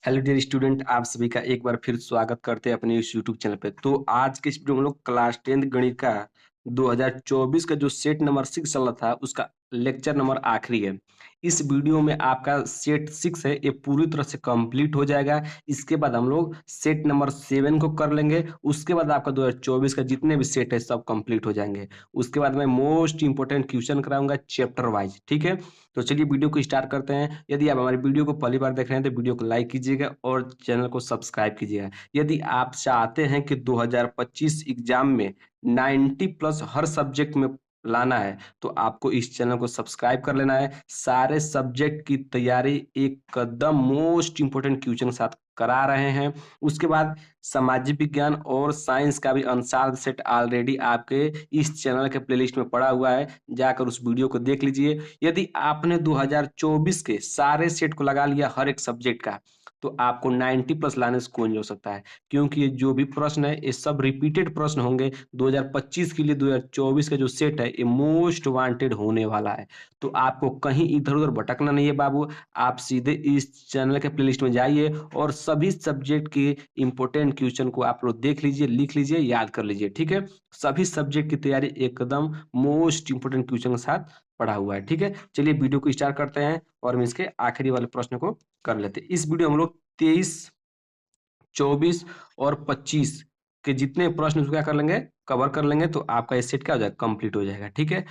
Hello dear student, आप सभी का एक बार फिर स्वागत करते हैं अपने इस यूट्यूब चैनल पे। तो आज के इस वीडियो में हम लोग क्लास 10th गणित का 2024 का जो सेट नंबर 6 चल रहा था उसका लेक्चर नंबर आखिरी है। इस वीडियो में आपका सेट 6 है, ये पूरी तरह से कंप्लीट हो जाएगा। इसके बाद हम लोग सेट नंबर 7 को कर लेंगे। उसके बाद आपका 2024 का जितने भी सेट है सब कंप्लीट हो जाएंगे। उसके बाद मैं मोस्ट इंपोर्टेंट क्वेश्चन कराऊंगा चैप्टर वाइज, ठीक है। तो चलिए वीडियो को स्टार्ट करते हैं। यदि आप हमारी वीडियो को पहली बार देख रहे हैं तो वीडियो को लाइक कीजिएगा और चैनल को सब्सक्राइब कीजिएगा। यदि आप चाहते हैं कि 2025 एग्जाम में 90 प्लस हर सब्जेक्ट में लाना है तो आपको इस चैनल को सब्सक्राइब कर लेना है। सारे सब्जेक्ट की तैयारी एक कदम मोस्ट इंपोर्टेंट क्वेश्चन के साथ करा रहे हैं। उसके बाद सामाजिक विज्ञान और साइंस का भी आंसर सेट ऑलरेडी आपके इस चैनल के प्लेलिस्ट में पड़ा हुआ है, जाकर उस वीडियो को देख लीजिए। यदि आपने 2024 के सारे सेट को लगा लिया हर एक सब्जेक्ट का तो आपको 90 प्लस लाने से कोई नहीं हो सकता है, क्योंकि ये जो भी प्रश्न है ये सब रिपीटेड प्रश्न होंगे। 2025 के लिए 2024 का जो सेट है ये मोस्ट वांटेड होने वाला है। तो आपको कहीं इधर उधर भटकना नहीं है बाबू। आप सीधे इस चैनल के प्लेलिस्ट में जाइए और सभी सब्जेक्ट के इंपोर्टेंट क्वेश्चन को आप लोग देख लीजिए, लिख लीजिए, याद कर लीजिए, ठीक है। सभी सब्जेक्ट की तैयारी एकदम मोस्ट इंपोर्टेंट क्वेश्चन के साथ पढ़ा हुआ है, ठीक है। चलिए वीडियो को स्टार्ट करते हैं और हम इसके आखिरी वाले प्रश्न को कर लेते हैं। इस वीडियो में हम लोग 23, 24 और 25 के जितने प्रश्न उसको क्या कर लेंगे, कवर कर लेंगे, तो आपका ये सेट क्या हो जाएगा, कंप्लीट हो जाएगा, ठीक है।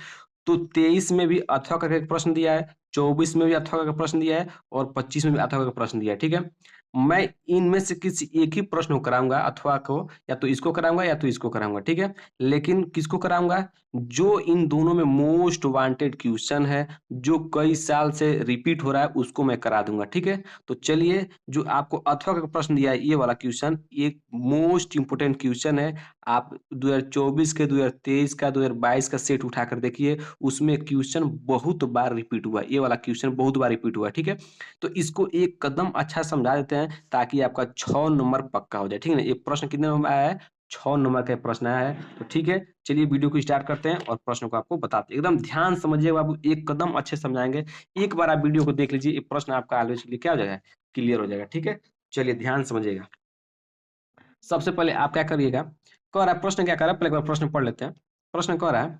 तो 23 में भी अथवा करके एक प्रश्न दिया है, 24 में भी अथवा करके प्रश्न दिया है और 25 में भी अथवा करके प्रश्न दिया है, ठीक है। मैं इनमें से किसी एक ही प्रश्न को कराऊंगा, अथवा को, या तो इसको कराऊंगा या तो इसको कराऊंगा, ठीक है। लेकिन किसको कराऊंगा, जो इन दोनों में मोस्ट वांटेड क्वेश्चन है, जो कई साल से रिपीट हो रहा है, उसको मैं करा दूंगा, ठीक है। तो चलिए, जो आपको अथवा का प्रश्न दिया है ये वाला क्वेश्चन, ये मोस्ट इंपोर्टेंट क्वेश्चन है। आप 2024 के, 2023 का, 2022 का सेट उठाकर देखिए, उसमें क्वेश्चन बहुत बार रिपीट हुआ है। ये वाला क्वेश्चन बहुत बार रिपीट हुआ है, ठीक है। तो इसको एक कदम अच्छा समझा देते हैं ताकि आपका 6 नंबर पक्का हो जाए, ठीक है ना। ये प्रश्न कितने नंबर में आया है, 6 नंबर का प्रश्न आया है। तो ठीक है, चलिए वीडियो को स्टार्ट करते हैं और प्रश्न को आपको बताते हैं। एकदम ध्यान समझिए बाबू, एक कदम अच्छे समझाएंगे। एक बार आप वीडियो को देख लीजिए, ये प्रश्न आपका ऑलवेज क्या हो जाएगा, क्लियर हो जाएगा, ठीक है। चलिए ध्यान समझिएगा। सबसे पहले आप क्या करिएगा, कह रहा है प्रश्न क्या कर रहा है, पहले एक बार प्रश्न पढ़ लेते हैं। प्रश्न कह रहा है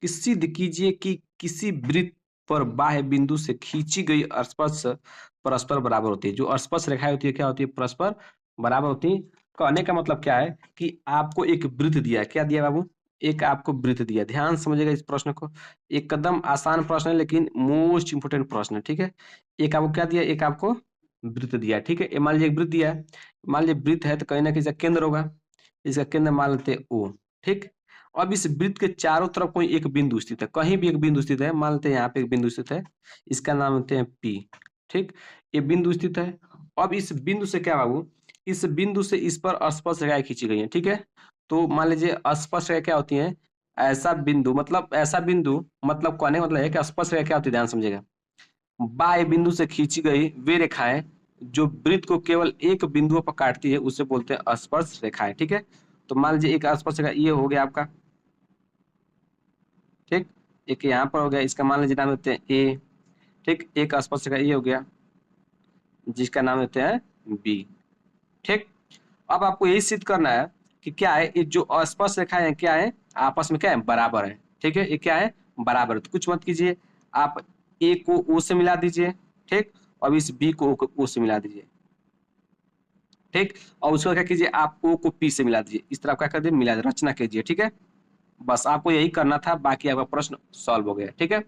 कि सिद्ध कीजिए कि किसी वृत्त पर बाह्य बिंदु से खींची गई स्पर्श परस्पर बराबर होती है। जो स्पर्श रेखाएं होती है क्या होती है, परस्पर बराबर होती है। कहने का मतलब क्या है कि आपको एक वृत्त दिया है, क्या दिया बाबू, एक आपको वृत्त दिया। ध्यान समझिएगा इस प्रश्न को, एकदम आसान प्रश्न है लेकिन मोस्ट इंपोर्टेंट प्रश्न है, ठीक है। एक आपको क्या दिया, एक आपको वृत्त दिया है, ठीक है। मान लीजिए एक वृत्त दिया है, मान लीजिए वृत्त है तो कहीं ना कहीं इसका केंद्र होगा, इसका केंद्र मान लेते हैं O, ठीक। अब इस वृत्त के चारों तरफ कोई एक बिंदु स्थित है, कहीं भी एक बिंदु स्थित है, मान लेते हैं यहाँ पे एक बिंदु स्थित है, इसका नाम लेते हैं P, ठीक। ये बिंदु स्थित है। अब इस बिंदु से क्या बाबू, इस बिंदु से इस पर स्पर्श रेखाएं खींची गई है, ठीक है। तो मान लीजिए स्पर्श रेखा क्या होती है, ऐसा बिंदु, मतलब ऐसा बिंदु, मतलब कहने का मतलब है कि स्पर्श रेखा क्या होती है, ध्यान समझिएगा। बाह्य बिंदु से खींची गई वे रेखाएं जो वृत्त को केवल एक बिंदु पर काटती है उसे बोलते हैं स्पर्श रेखाएं, ठीक है। तो मान लीजिए एक स्पर्श रेखा ये हो गया आपका, ठीक। एक यहाँ पर हो गया, इसका मान लीजिए नाम देते हैं ए, ठीक। एक स्पर्श रेखा ये हो गया जिसका नाम देते हैं बी, ठीक। अब आपको यही सिद्ध करना है कि क्या है, ये जो स्पर्श रेखाएं हैं क्या है, आपस में क्या है, बराबर है, ठीक है। ये क्या है, बराबर है। तो कुछ मत कीजिए, आप ए को ओ से मिला दीजिए, ठीक। और इस बी को ओ से मिला दीजिए, ठीक। और उसको क्या कीजिए, आप ओ को पी से मिला दीजिए, इस तरह क्या कर दीजिए, मिला रचना कीजिए, ठीक है। बस आपको यही करना था, बाकी आपका प्रश्न सॉल्व हो गया, ठीक है।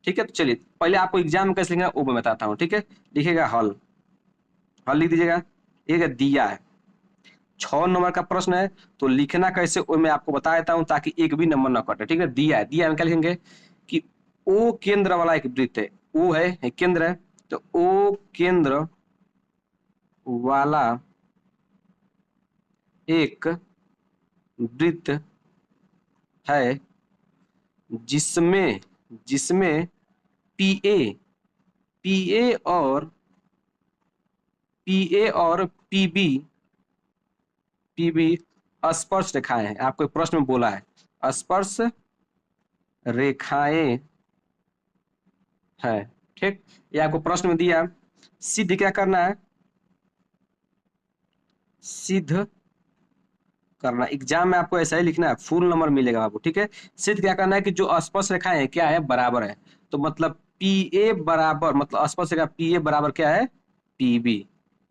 ठीक है, तो चलिए पहले आपको एग्जाम में कैसे लिखना है वो मैं बताता हूँ, ठीक है। लिखिएगा हल, हल लिख दीजिएगा। एक दिया है, 6 नंबर का प्रश्न है, तो लिखना कैसे वो मैं आपको बता देता हूँ ताकि एक भी नंबर ना कटे, ठीक है। दिया है, दिया है क्या लिखेंगे कि ओ केंद्र वाला एक वृत्त है, ओ है केंद्र है, तो ओ केंद्र वाला एक वृत्त है जिसमें जिसमें पी ए पी ए और पी बी स्पर्श रेखाएं हैं। आपको प्रश्न में बोला है स्पर्श रेखाएं है, ठीक। ये आपको प्रश्न में दिया, सिद्ध क्या करना है, सिद्ध करना। एग्जाम में आपको ऐसा ही लिखना है, फुल नंबर मिलेगा आपको, ठीक है। सिद्ध क्या करना है कि जो स्पर्श रेखाएं है क्या है, बराबर है। तो मतलब पी ए बराबर, मतलब स्पर्श रेखा पी ए बराबर क्या है, पी बी।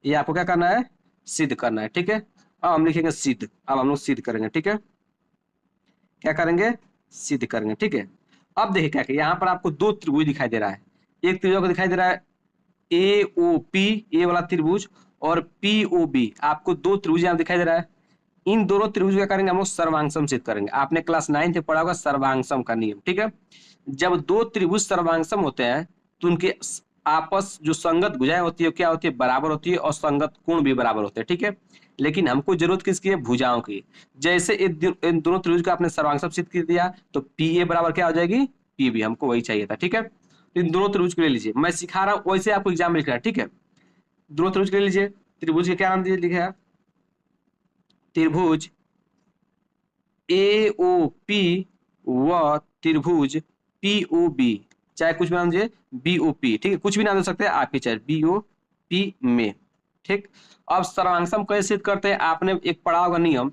ये आपको क्या करना है, सिद्ध करना है, ठीक है। अब हम लिखेंगे सिद्ध, अब हम लोग सिद्ध करेंगे, ठीक है। क्या करेंगे, सिद्ध करेंगे, ठीक है। अब देखिए क्या, यहाँ पर आपको दो त्रिभुज दिखाई दे रहा है। एक त्रिभुज को दिखाई दे रहा है ए ओ पी, ए वाला त्रिभुज, और पी ओ बी, आपको दो त्रिभुज यहाँ दिखाई दे रहा है। इन दोनों त्रिभुज क्या करेंगे हम लोग, सर्वांगसम सिद्ध करेंगे। आपने क्लास 9 में पढ़ा होगा सर्वांगसम का नियम, ठीक है। जब दो त्रिभुज सर्वांगसम होते हैं तो उनके आपस जो संगत भुजाएं होती है क्या होती है, बराबर होती है, और संगत कोण भी बराबर होते हैं, ठीक है। लेकिन हमको जरूरत किसकी है, भुजाओं की। जैसे इन दोनों त्रिभुज को आपने सर्वांगसम सिद्ध कर दिया तो पी ए बराबर क्या हो जाएगी, पी बी। हमको वही चाहिए था, ठीक है। तो इन दोनों त्रिभुज को ले लीजिए, मैं सिखा रहा हूँ वैसे आपको एग्जाम में लिख रहा है, ठीक है। दोनों त्रिभुज को ले लीजिए। त्रिभुज के क्या नाम लिखा है, त्रिभुज ए ओ पी व त्रिभुज पी ओ बी, चाहे कुछ भी नाम दीजिए, बी ओ पी, ठीक है, कुछ भी नाम दे सकते हैं आपके, चाहे बी ओ पी में, ठीक। अब सर्वांगसम कैसे सिद्ध करते हैं, आपने एक पढ़ा होगा नियम,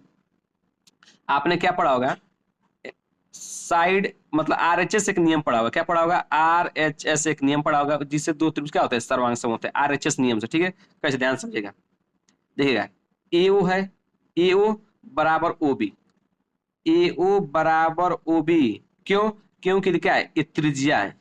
आपने क्या पढ़ा होगा, साइड मतलब आर एच एस एक नियम पढ़ा होगा, क्या पढ़ा होगा, आर एच एस एक नियम पढ़ा होगा, जिससे दो त्रिभुज क्या होते हैं, सर्वांगसम होते हैं, आर एच एस नियम से, ठीक है। कैसे, ध्यान समझिएगा। देखिएगा, ए ओ है, ए ओ बराबर ओ बी, ए ओ बराबर ओ बी, क्यों, क्योंकि क्या है, ये त्रिज्या है,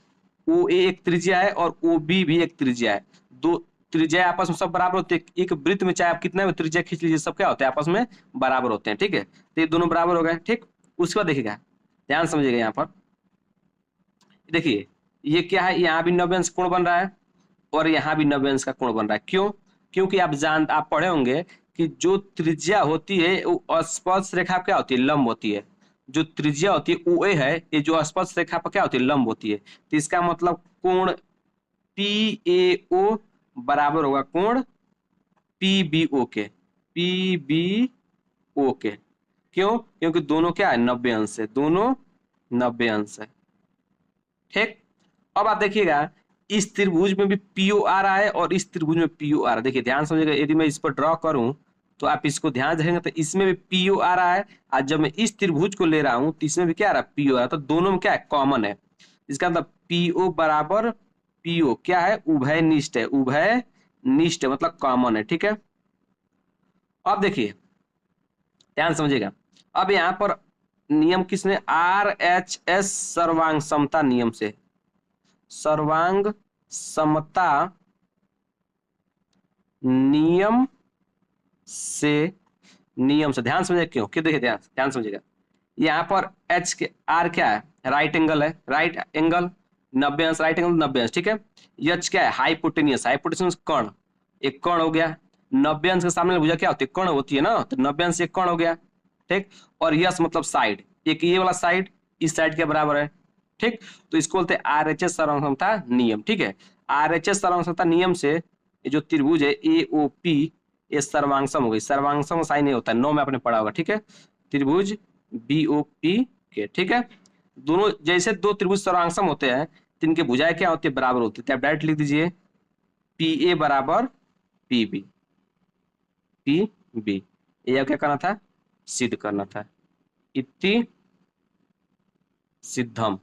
ओ ए एक त्रिज्या है और ओ बी भी एक त्रिज्या है। दो त्रिज्या आपस में सब बराबर होते हैं, एक वृत्त में चाहे आप कितना भी त्रिज्या खींच लीजिए, सब क्या होते हैं, आपस में बराबर होते हैं, ठीक है। तो ये दोनों बराबर हो गए, ठीक। उसके बाद देखिएगा, ध्यान समझिएगा, यहाँ पर देखिए, ये क्या है, यहाँ भी 90 अंश कोण बन रहा है और यहाँ भी 90 अंश का कोण बन रहा है, क्यों, क्योंकि आप पढ़े होंगे कि जो त्रिज्या होती है वो स्पर्श रेखा क्या होती है, लंब होती है। जो त्रिज्या होती है ओ ए है, ये जो स्पर्श रेखा पर क्या होती है, लंब होती है। तो इसका मतलब कोण पी ए ओ बराबर होगा कोण पी बी ओ के, पी बी ओ के, क्यों, क्योंकि दोनों क्या है, 90 अंश है, दोनों 90 अंश है, ठीक। अब आप देखिएगा, इस त्रिभुज में भी पीओ आ रहा है और इस त्रिभुज में पीओ आ रहा है। देखिए ध्यान समझिएगा, यदि मैं इस पर ड्रॉ करूं तो आप इसको ध्यान देंगे तो इसमें भी पीओ आ रहा है, और जब मैं इस त्रिभुज को ले रहा हूं तो इसमें भी क्या आ रहा है, पीओ आ रहा है। तो दोनों में क्या है, कॉमन है। इसका मतलब पीओ बराबर पीओ क्या है, उभय निष्ठ है, उभय निष्ठ मतलब कॉमन है, ठीक है। अब देखिए, ध्यान समझिएगा, अब यहाँ पर नियम किसने, आर एच एस सर्वांग समता नियम से, सर्वांग समता नियम से, नियम से ध्यान समझिए क्यों, कि देखिए ध्यान ध्यान समझिएगा, यहाँ पर एच के आर क्या है, राइट एंगल है, राइट एंगल 90 अंश, राइट एंगल 90 अंश, ठीक है। एच क्या है, हाइपोटेनियस, हाइपोटेनियस कर्ण, एक कर्ण हो गया। 90 अंश के सामने भुजा क्या होती है, कर्ण होती है ना, तो 90 अंश एक कर्ण हो गया, ठीक। और यस मतलब साइड, एक ये वाला साइड इस साइड के बराबर है, ठीक। तो इसको बोलते हैं आर एच एस सर्वसमता नियम, ठीक है। आर एच एस सर्वसमता नियम से ये जो त्रिभुज है ए ओ पी, ये सर्वांगसम हो गई, सर्वांगसम साइन नहीं होता है, 9 में आपने पढ़ा होगा, ठीक है। त्रिभुज बी ओ पी के, ठीक है। दोनों जैसे दो त्रिभुज सर्वांगसम होते हैं तो इनके भुजाएं क्या होती है, बराबर होती है। तो आप डायरेक्ट लिख दीजिए पी ए बराबर पी बी, पी बी, ये क्या करना था, सिद्ध करना था। इति सिद्धम।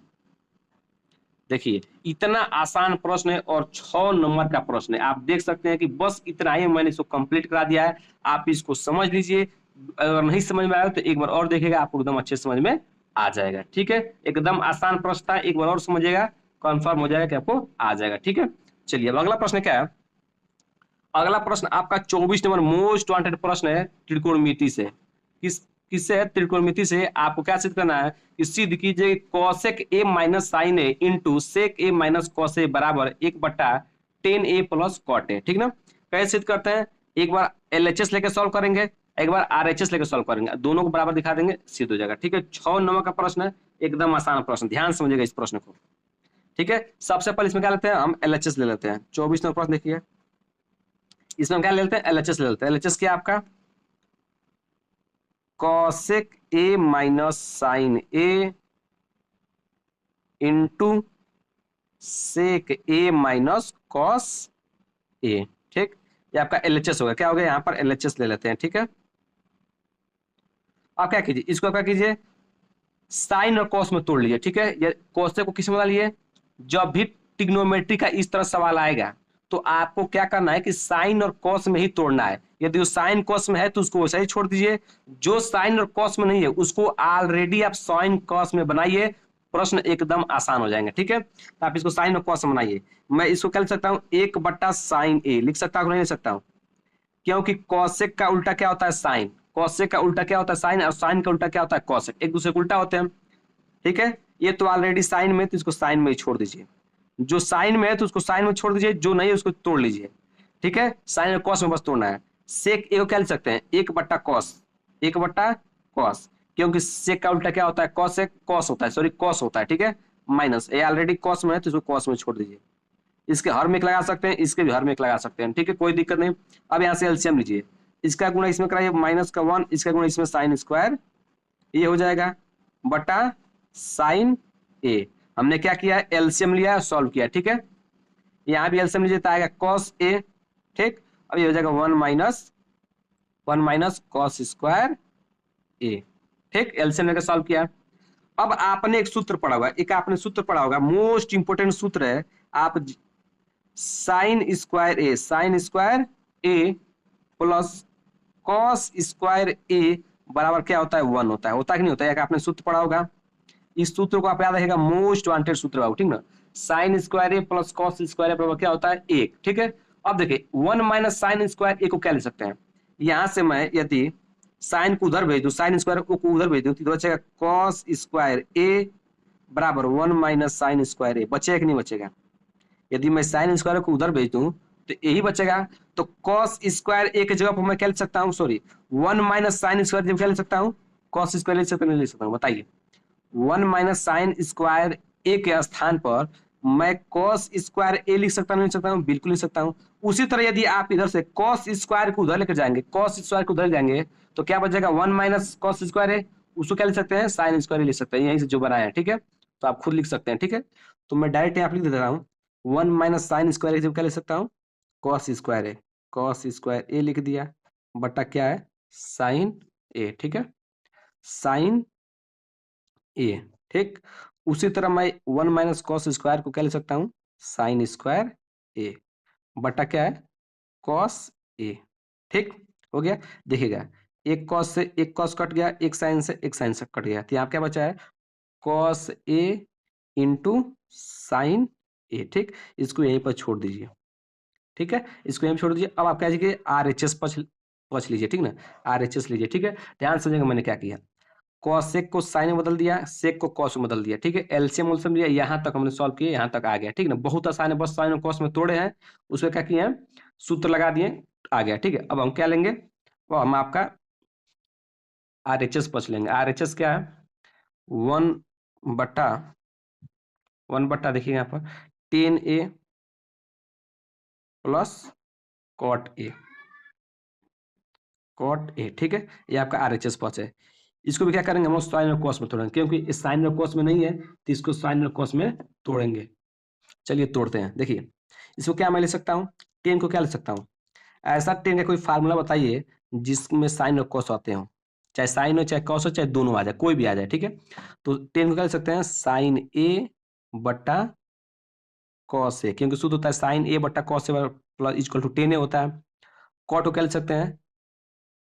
देखिए इतना आसान प्रश्न है और 6 नंबर का प्रश्न है, आप देख सकते हैं कि बस इतना ही मैंने इसको कंप्लीट करा दिया है। आप इसको समझ लीजिए, अगर नहीं समझ में आया तो एक बार और देखिएगा, आपको एकदम अच्छे समझ में आ जाएगा, ठीक है। एकदम आसान प्रश्न था, एक बार और समझिएगा, कंफर्म हो जाएगा कि आपको आ जाएगा, ठीक है। चलिए अब अगला प्रश्न क्या है, अगला प्रश्न आपका 24 नंबर मोस्ट वांटेड प्रश्न है, त्रिकोणमिति से। किससे है, त्रिकोणमिति से। आपको क्या सिद्ध करना है कि सिद्ध कीजिए cosec A minus sine A into sec A minus cos A बराबर 1/tan a plus cot A, ठीक ना। कैसे सिद्ध करते हैं, एक बार एलएचएस लेके सॉल्व करेंगे, एक बार आरएचएस लेके सॉल्व करेंगे, दोनों को बराबर दिखा देंगे, सिद्ध हो जाएगा, ठीक है। 6 नंबर का प्रश्न है, एकदम आसान प्रश्न, ध्यान समझिएगा इस प्रश्न को, ठीक है। सबसे पहले इसमें क्या लेते हैं, हम एलएचएस ले लेते हैं। 24 नंबर प्रश्न देखिए, इसमें हम क्या ले लेते हैं, एलएचएस ले लेते हैं। एलएचएस क्या आपका, cosec A minus sine A into sec A minus cos A, ठीक। ये आपका LHS होगा। क्या हो गया यहाँ पर LHS ले लेते हैं, ठीक है। आप क्या कीजिए, इसको क्या कीजिए, साइन और कॉस में तोड़ लीजिए, ठीक है। ये कॉस को किस में डालिए, जब भी ट्रिग्नोमेट्री का इस तरह सवाल आएगा तो आपको क्या करना है कि साइन और कॉस में ही तोड़ना है। यदि वो साइन कॉस में है तो उसको वैसा ही छोड़ दीजिए, जो साइन और कॉस में नहीं है उसको ऑलरेडी आप साइन कॉस में बनाइए, प्रश्न एकदम आसान हो जाएंगे, ठीक है। तो आप इसको साइन और कॉस में बनाइए। मैं इसको क्या लिख सकता हूँ, 1/sin a लिख सकता हूँ, नहीं लिख सकता हूँ, क्योंकि कॉसेक का उल्टा क्या होता है, साइन। कॉसेक का उल्टा क्या होता है, साइन, और साइन का उल्टा क्या होता है, कॉसेक। एक दूसरे को उल्टा होते हैं, ठीक है। ये तो ऑलरेडी साइन में, तो इसको साइन में ही छोड़ दीजिए। जो साइन में है तो उसको साइन में छोड़ दीजिए, जो नहीं है उसको तोड़ लीजिए, ठीक है। साइन और कॉस में बस तोड़ना है। सेक ए को क्या लिख सकते हैं, 1/cos, 1/cos, क्योंकि सेक का उल्टा क्या होता है, कॉसेक, कॉस होता है, सॉरी कॉस होता है, ठीक है। माइनस, ये ऑलरेडी कॉस में है तो इसको कॉस में छोड़ दीजिए। इसके हर में एक लगा सकते हैं, इसके भी हर में एक लगा सकते हैं, ठीक है, कोई दिक्कत नहीं। अब यहाँ से एलसीएम लीजिए, इसका गुणा इसमें कराइए -1, इसका गुणा इसमें साइन स्क्वायर, ये हो जाएगा बटा साइन ए। हमने क्या किया है, एलसीएम लिया, सॉल्व किया, ठीक है। यहाँ भी एलसीएम लीजिए तो आएगा कॉस ए, ठीक। अब ये हो जाएगा 1 - कॉस स्क्वायर ए, ठीक। एलसीएम लेकर सॉल्व किया। अब आपने एक सूत्र पढ़ा हुआ, एक आपने सूत्र पढ़ा होगा, मोस्ट इंपोर्टेंट सूत्र है। आप साइन स्क्वायर ए प्लस कॉस स्क्वायर ए बराबर क्या होता है, 1 होता है कि नहीं होता है, आपने सूत्र पढ़ा होगा। इस सूत्र को आप याद रखेगा, मोस्ट वांटेड सूत्र है, ठीक ना। साइन स्क्वायर ए प्लस कॉस स्क्वायर ए बराबर क्या होता है, 1, ठीक है। अब देखिए 1 - साइन स्क्वायर ए को क्या ले सकते हैं, यहां से मैं यदि साइन को उधर भेज दूं, साइन स्क्वायर को उधर भेज दूं तो बचेगा कॉस स्क्वायर ए बराबर 1 - साइन स्क्वायर ए, बचेगा कि नहीं बचेगा। यदि मैं साइन स्क्वायर को उधर भेज दूं तो यही बचेगा। तो कॉस स्क्वायर ए की जगह पर मैं क्या लिख सकता हूँ, सॉरी 1 - साइन स्क्वायर जब क्या लिख सकता हूँ, कॉस स्क्वायर लिख सकता, नहीं लिख सकता हूँ, बताइए। 1 - साइन स्क्वायर ए के स्थान पर मैं कॉस स्क्वायर ए लिख सकता हूँ, नहीं लिख सकता हूँ, बिल्कुल लिख सकता हूँ। उसी तरह यदि आप इधर से कॉस स्क्वायर को उधर लेकर जाएंगे, कॉस स्क्वायर को उधर जाएंगे तो क्या बचेगा, 1 - कॉस स्क्वायर ए, उसको क्या लिख सकते हैं, साइन स्क्वायर लिख सकते हैं, यहीं से जो बनाया है, ठीक है। तो आप खुद लिख सकते हैं, ठीक है। तो मैं डायरेक्ट यहाँ लिख देता हूँ, 1 - साइन स्क्वायर जब क्या लिख सकता हूँ, कॉस स्क्वायर ए, कॉस स्क्वायर ए लिख दिया बटा क्या है, साइन ए, ठीक है, साइन ए, ठीक। उसी तरह मैं 1 - कॉस स्क्वायर को क्या लिख सकता हूँ, साइन स्क्वायर ए बटा क्या है, कॉस ए, ठीक। हो गया, देखिएगा, एक कॉस से एक कॉस कट गया, एक साइन से एक साइन से कट गया, तो यहाँ क्या बचा है, कॉस ए इंटू साइन ए, ठीक। इसको यहीं पर छोड़ दीजिए, ठीक है, इसको यहीं छोड़ दीजिए। अब आप क्या कीजिए, RHS पच पच लीजिए, ठीक ना, RHS लीजिए, ठीक है। ध्यान समझिएगा मैंने क्या किया, कॉसेक को साइन में बदल दिया, सेक को कॉस में बदल दिया, ठीक है। एलसीएम उलसीएम लिया, यहाँ तक हमने सॉल्व किया, यहाँ तक आ गया, ठीक ना, बहुत आसान है, बस साइन और कॉस में तोड़े हैं, उसमें क्या किए हैं, सूत्र लगा दिए, आ गया, ठीक है। अब हम क्या लेंगे, वो हम आपका RHS पच लेंगे। RHS क्या है, वन बट्टा देखिए यहाँ पर 10a प्लस कॉट ए, ठीक है। ये आपका RHS पच है। इसको भी क्या करेंगे, हम साइन और कॉस में तोड़ेंगे, क्योंकि साइन और कॉस में नहीं है तो इसको साइन और कॉस में तोड़ेंगे। चलिए तोड़ते हैं, देखिए इसको क्या मैं ले सकता हूँ, 10 को क्या ले सकता हूँ, ऐसा 10 का कोई फार्मूला बताइए जिसमें साइन और कॉस आते हो, चाहे साइन हो चाहे कॉस हो चाहे दोनों आ जाए, कोई भी आ जाए, ठीक है। तो 10 को क्या ले सकते हैं, साइन ए बट्टा कॉस ए, क्योंकि सूत्र होता है साइन ए बट्टा cos A plus equal to 10 A होता है। कॉट को क्या ले सकते हैं,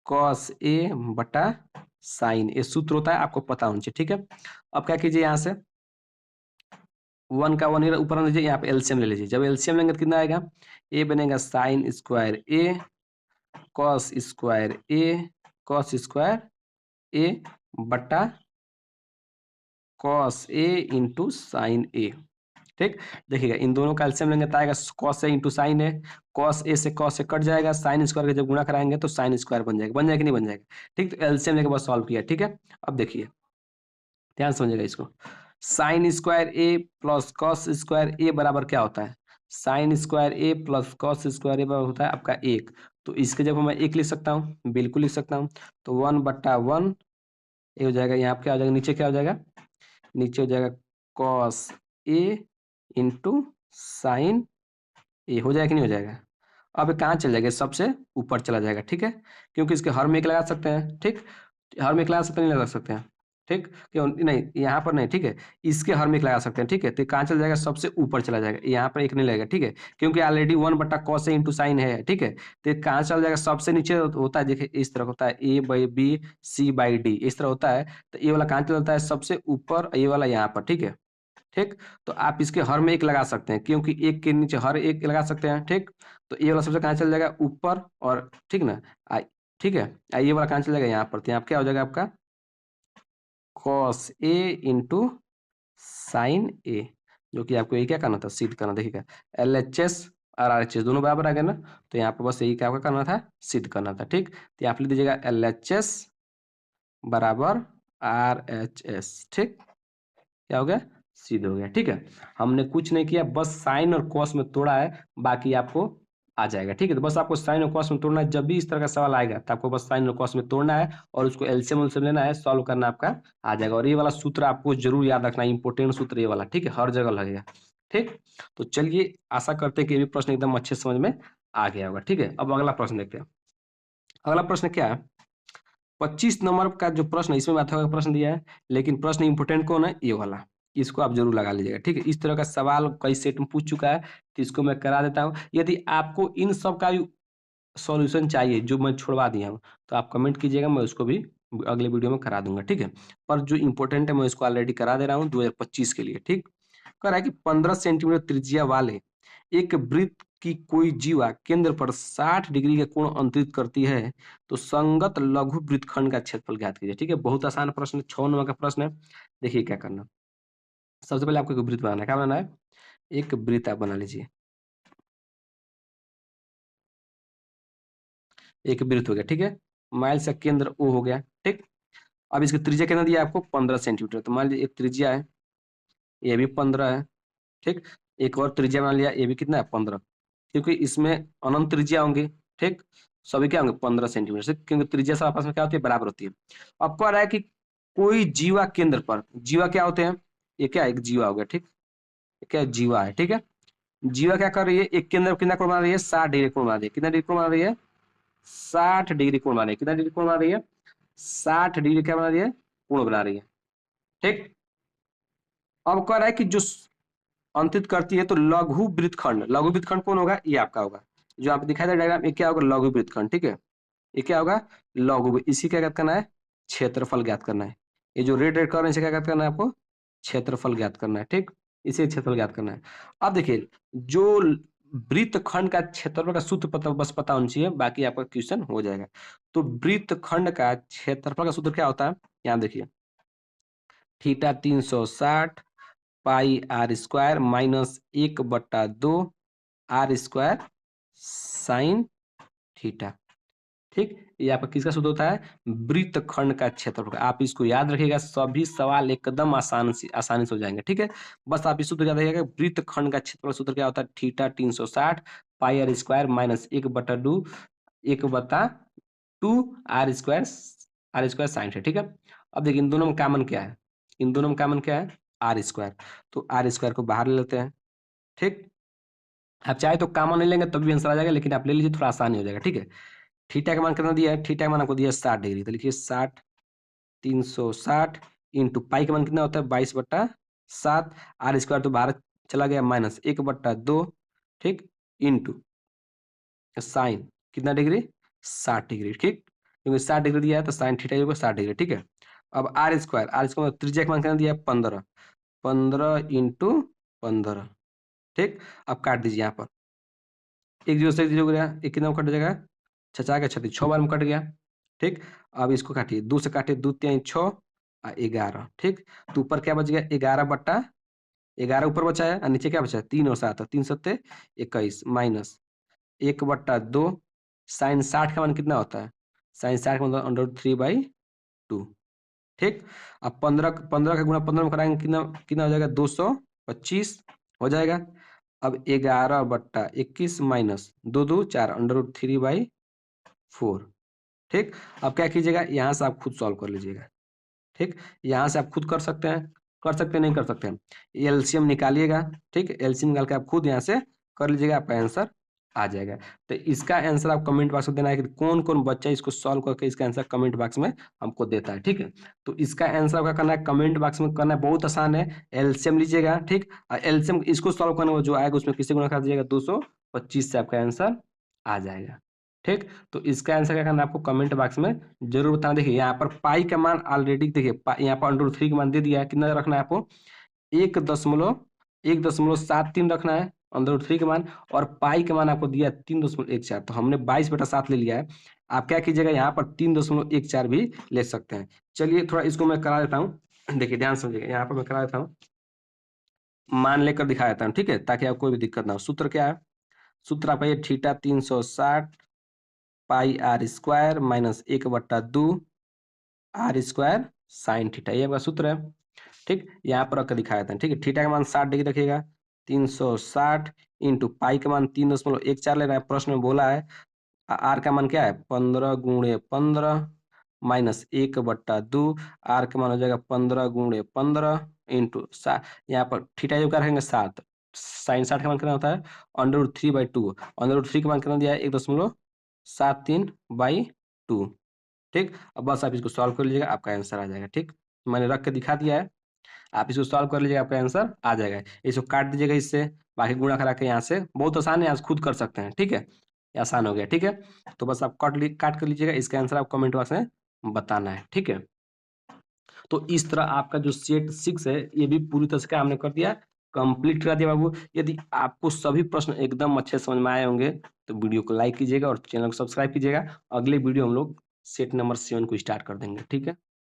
कॉस ए बटा साइन ए, सूत्र होता है, आपको पता होना चाहिए, ठीक है। अब क्या कीजिए, यहाँ से 1 का 1 ऊपर आ लीजिए, यहाँ पे एलसीएम ले लीजिए। जब एलसीएम लेंगे तो कितना आएगा, ए बनेगा साइन स्क्वायर ए कॉस स्क्वायर ए बट्टा कॉस ए इंटू साइन ए, ठीक। देखिएगा इन दोनों का एलसीएम लेंगे तो आएगा cos A into sine A, cos A से कॉस से कट जाएगा, साइन स्क्वायर का जब गुणा कराएंगे तो साइन स्क्वायर बन जाएगा, कि नहीं बन जाएगा, ठीक। तो एलसीएम लेके बस सॉल्व किया, ठीक है। अब देखिए ध्यान समझिएगा इसको, साइन स्क्वायर ए प्लस कॉस स्क्वायर ए बराबर क्या होता है, साइन स्क्वायर ए प्लस कॉस स्क्वायर ए बराबर होता है आपका 1। तो इसके जब मैं 1 लिख सकता हूँ, बिल्कुल लिख सकता हूँ। तो 1/1 ये हो जाएगा, यहाँ पे क्या हो जाएगा, नीचे क्या हो जाएगा, नीचे हो जाएगा कॉस ए इंटू साइन ए, हो जाएगा कि नहीं हो जाएगा। अब कहाँ चल जाएगा, सबसे ऊपर चला जाएगा, ठीक है, क्योंकि इसके हर में एक लगा सकते हैं, ठीक, हर में एक लगा सकते हैं, नहीं लगा सकते हैं, ठीक, क्यों नहीं, यहाँ पर नहीं, ठीक है, इसके हर में एक लगा सकते हैं, ठीक है, तो कहाँ चला जाएगा, सबसे ऊपर चला जाएगा, यहाँ पर एक नहीं लगेगा, ठीक है, क्योंकि ऑलरेडी 1/cos इंटू साइन है, ठीक है, तो ये कहाँ चला जाएगा, सबसे नीचे होता है, देखिए इस तरह होता है A/B C/D, इस तरह होता है, तो ये वाला कहाँ चला जाता है, सबसे ऊपर, ये वाला यहाँ पर, ठीक है, ठीक, तो आप इसके हर में एक लगा सकते हैं, क्योंकि एक के नीचे हर एक लगा सकते हैं, ठीक, तो ये वाला सबसे कहाँ चल जाएगा, ऊपर, और ठीक ना, ठीक है, ये वाला कहाँ चल जाएगा, यहाँ पर, तो यहाँ क्या हो जाएगा आपका cos A इंटू साइन ए, जो कि आपको ये क्या करना था, सिद्ध करना, देखिएगा LHS और RHS दोनों बराबर आ गए ना, तो यहाँ पर बस यही क्या करना था, सिद्ध करना था, ठीक, तो आप लिख दीजिएगा LHS बराबर RHS, ठीक, क्या हो गया, सिद्ध हो गया, ठीक है, हमने कुछ नहीं किया, बस साइन और कॉस में तोड़ा है, बाकी आपको आ जाएगा, ठीक है, तो बस आपको साइन और कॉस में तोड़ना है, जब भी इस तरह का सवाल आएगा तो आपको बस साइन और कॉस में तोड़ना है और उसको एलसीएम उलसीएम लेना है, सॉल्व करना आपका आ जाएगा, और ये वाला सूत्र आपको जरूर याद रखना है, इंपोर्टेंट सूत्र ये वाला, ठीक है, हर जगह लगेगा, ठीक, तो चलिए आशा करते हैं कि ये भी प्रश्न एकदम अच्छे समझ में आ गया होगा, ठीक है, अब अगला प्रश्न देखते हैं। अगला प्रश्न क्या है, 25 नंबर का जो प्रश्न है, इसमें मैथ्स का प्रश्न दिया है, लेकिन प्रश्न इंपोर्टेंट कौन है, ये वाला, इसको आप जरूर लगा लीजिएगा, ठीक है, इस तरह का सवाल कई सेट में पूछ चुका है, तो इसको मैं करा देता हूँ, यदि आपको इन सब का सॉल्यूशन चाहिए जो मैं छुड़वा दिया हूँ, तो आप कमेंट कीजिएगा, मैं उसको भी अगले वीडियो में करा दूंगा, ठीक है, पर जो इंपॉर्टेंट है मैं इसको ऑलरेडी करा दे रहा हूँ 2025 के लिए, ठीक, कह रहा है कि 15 सेंटीमीटर त्रिज्या वाले एक वृत्त की कोई जीवा केंद्र पर 60 डिग्री का कोण अंतरित करती है, तो संगत लघु वृत्तखंड का क्षेत्रफल ज्ञात कीजिए, ठीक है, बहुत आसान प्रश्न, 6 नंबर का प्रश्न है, देखिए क्या करना, सबसे पहले आपको एक वृत्त बनाना है, क्या बनाना है, एक वृत्त आप बना लीजिए, एक वृत्त हो गया, ठीक है, माइल से केंद्र ओ हो गया, ठीक, अब इसकी त्रिज्या कितना दिया है आपको, 15 सेंटीमीटर, तो मान लीजिए एक त्रिज्या है, ये भी 15 है, ठीक, एक और त्रिज्या मान लिया, ये भी कितना है, 15, क्योंकि इसमें अनंत त्रिज्या होंगी, ठीक, सभी क्या होंगे 15 सेंटीमीटर से, क्योंकि त्रिज्या सब आपस में क्या होती है, बराबर होती है। अब कह रहा है कि कोई जीवा केंद्र पर, जीवा क्या होते हैं, ये क्या एक जीवा हो गया, ठीक, ये क्या जीवा है, ठीक है, जीवा क्या कर रही है, एक केंद्र कितना कोण बना रही है, 60 डिग्री कोण बना रही है, कितना डिग्री कोण बना रही है, 60 डिग्री कोण बना रही है, कितना डिग्री कोण बना रही है, 60 डिग्री क्या बना रही है, कोण बना रही है, ठीक, अब कह रहा है कि जो अंतित करती है, तो लघु वृत्तखंड, लघु वृत्तखंड कौन होगा, ये आपका होगा, जो आप दिखाई दे डायग्राम, ये क्या होगा, लघु वृत्तखंड, ठीक है, ये क्या होगा, लघु, इसी क्या ज्ञात करना है, क्षेत्रफल ज्ञात करना है, ये जो रेड रेड कर रहे हैं इसे क्या ज्ञात करना है आपको, क्षेत्रफल ज्ञात करना है, ठीक, इसे क्षेत्रफल ज्ञात करना है। अब देखिए, जो वृत्तखंड का क्षेत्रफल का सूत्र पता, बस पता होना चाहिए, बाकी आपका क्वेश्चन हो जाएगा, तो वृत्तखंड का क्षेत्रफल का सूत्र क्या होता है, यहाँ देखिए, theta 360 pi r square minus 1/2 r square sine theta, ठीक, ये आपका किसका सूत्र होता है, वृत्तखंड का क्षेत्रफल, आप इसको याद रखिएगा, सभी सवाल एकदम आसानी से हो जाएंगे, ठीक है, बस आप इस सूत्र याद रखिएगा, वृत्तखंड का क्षेत्रफल सूत्र क्या होता है, theta 360 pi r square minus 1/2 r square sine theta, ठीक है, अब देखिए इन दोनों में कॉमन क्या है, इन दोनों में कॉमन क्या है, आर स्क्वायर, तो आर स्क्वायर को बाहर ले लेते हैं, ठीक, आप चाहे तो कॉमन नहीं लेंगे तब भी आंसर आ जाएगा, लेकिन आप ले लीजिए, थोड़ा आसानी हो जाएगा, ठीक है, थीटा का मान कितना दिया है, थीटा का मान आपको दिया है 60 डिग्री, तो लिखिए 360 इंटू पाई का मान कितना होता है, 22/7, आर स्क्वायर तो बाहर चला गया, माइनस 1/2, ठीक, इंटू साइन कितना डिग्री, 60 डिग्री, ठीक, क्योंकि 60 डिग्री दिया है तो साइन थीटा होगा 60 डिग्री, ठीक है, अब आर स्क्वायर त्रिज्या का मान कितना दिया है, 15, 15 इंटू 15, ठीक, अब काट दीजिए यहाँ पर, एक जीरो से एक जीरो गया, एक कितना कट जाएगा, छचा के 36, 6 बार में कट गया, ठीक, अब इसको काटिए, 2 से काटिए, 2 3 6 और 11, ठीक, तो ऊपर क्या बच गया, 11/11 ऊपर बचा है, और नीचे क्या बचा है, 3 और 7, 3 सत्ते 21 माइनस 1/2 साइन 60 का मान कितना होता है, साइन 60 का मतलब √3/2, ठीक, अब 15 15 का गुणा 15 में कराएंगे, कितना कितना हो जाएगा, 225 हो जाएगा, अब 11/21 माइनस 2 2 4 √3/4, ठीक, अब क्या कीजिएगा, यहाँ से आप खुद सॉल्व कर लीजिएगा, ठीक, यहाँ से आप खुद कर सकते हैं, नहीं कर सकते हैं, एलसीएम निकालिएगा, ठीक, एलसीएम निकाल के आप खुद यहाँ से कर लीजिएगा, आपका आंसर आ जाएगा। तो इसका आंसर आप कमेंट बॉक्स में देना है कि कौन-कौन बच्चा इसको सॉल्व करके इसका आंसर कमेंट बॉक्स में हमको देता है, ठीक है? तो इसका आंसर आपका करना है कमेंट बॉक्स में करना है, बहुत आसान है। एलसीएम लीजिएगा, ठीक? एलसीएम इसको सॉल्व करने में जो आएगा उसमें किससे गुणा कर दीजिएगा 225 से आपका आंसर आ जाएगा, ठीक? तो इसका आंसर क्या करना है आपको कमेंट बॉक्स में ज़रूर बताना। देखिए यहाँ पर पाई का मान ऑलरेडी देखिए यहाँ पर √3 का मान दे दिया है, कितना रखना है आपको 1.73 रखना है √3 का मान, और पाई का मान आपको दिया है 3.14, तो हमने 22/7 ले लिया है। आप क्या कीजिएगा यहाँ पर 3.14 भी ले सकते हैं। चलिए थोड़ा इसको मैं करा देता हूँ, देखिए ध्यान से समझिएगा, यहाँ पर मैं करा देता हूँ, मान लेकर दिखा देता हूँ, ठीक है, ताकि आपको कोई भी दिक्कत ना हो। सूत्र क्या है? सूत्र आपका ये theta 360 pi r square minus 1/2 r square sine theta, ये आपका सूत्र है, ठीक? यहाँ पर रख दिखा देते हैं, ठीक है? थीटा का मान 60 डिग्री रखिएगा, 360 इंटू पाई का मान 3.14 लेना है, प्रश्न में बोला है। आर का मान क्या है 15 × 15 माइनस 1/2, आर का मान हो जाएगा 15 × 15 इंटू यहाँ पर थीटा जो क्या रखेंगे 7, साइन 60 का मान कितना होता है √3/2, √3 का मान कितना दिया है 1.73/2, ठीक? अब बस आप इसको सॉल्व कर लीजिएगा, आपका आंसर आ जाएगा, ठीक? मैंने रख के दिखा दिया है, आप इसको सॉल्व कर लीजिएगा, आपका आंसर आ जाएगा। इसको काट दीजिएगा इससे, बाकी गुणा करा के यहाँ से, बहुत आसान है, आज खुद कर सकते हैं, ठीक है? ये आसान हो गया, ठीक है? तो बस आप काट कर लीजिएगा, इसका आंसर आप कमेंट बॉक्स में बताना है, ठीक है? तो इस तरह आपका जो सेट 6 है ये भी पूरी तरह से क्या हमने कर दिया, कंप्लीट कर दिया बाबू। यदि आपको सभी प्रश्न एकदम अच्छे समझ में आए होंगे तो वीडियो को लाइक कीजिएगा और चैनल को सब्सक्राइब कीजिएगा। अगले वीडियो हम लोग सेट नंबर 7 को स्टार्ट कर देंगे, ठीक है?